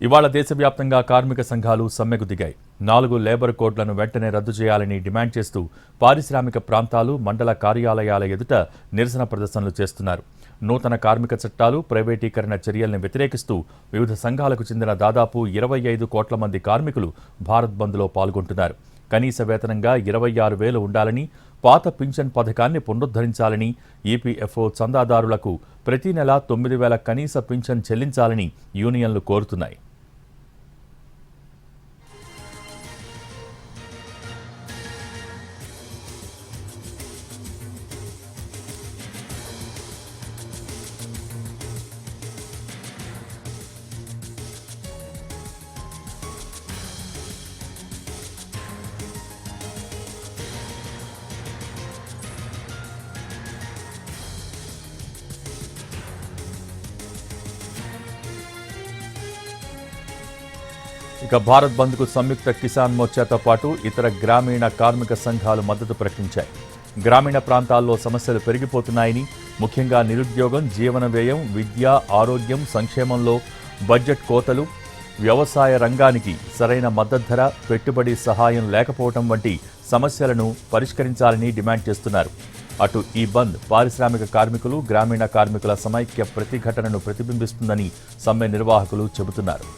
ఇవాళ దేశవ్యాప్తంగా కార్మిక సంఘాలు సమ్మెకు దిగాయి. 4 లేబర్ కోడ్లను వెంటనే రద్దు చేయాలని డిమాండ్ చేస్తూ పారిశ్రామిక ప్రాంతాలు, మండల కార్యాలయాల ఎదుట నిరసన ప్రదర్శనలు చేస్తున్నారు. నూతన కార్మిక చట్టాలు, ప్రైవేటీకరణ చర్యల్ని వ్యతిరేకిస్తూ వివిధ సంఘాలకు చెందిన దాదాపు 25 కోట్ల మంది కార్మికులు భారత్ బంద్లో పాల్గొంటున్నారు. కనీస వేతనంగా 26,000 ఉండాలని, పాత పింఛన్ పథకాన్ని పునరుద్ధరించాలని, ఈపీఎఫ్ఓ చందాదారులకు ప్రతి నెల 9,000 కనీస పింఛన్ చెల్లించాలని యూనియన్లు కోరుతున్నాయి. ఇక భారత్ బంద్కు సంయుక్త కిసాన్ మోర్చాతో పాటు ఇతర గ్రామీణ కార్మిక సంఘాలు మద్దతు ప్రకటించాయి. గ్రామీణ ప్రాంతాల్లో సమస్యలు పెరిగిపోతున్నాయని, ముఖ్యంగా నిరుద్యోగం, జీవన వ్యయం, విద్య, ఆరోగ్యం, సంక్షేమంలో బడ్జెట్ కోతలు, వ్యవసాయ రంగానికి సరైన మద్దతు ధర, పెట్టుబడి సహాయం లేకపోవడం వంటి సమస్యలను పరిష్కరించాలని డిమాండ్ చేస్తున్నారు. అటు ఈ బంద్ పారిశ్రామిక కార్మికులు, గ్రామీణ కార్మికుల సమైక్య ప్రతిఘటనను ప్రతిబింబిస్తుందని సమ్మె నిర్వాహకులు చెబుతున్నారు.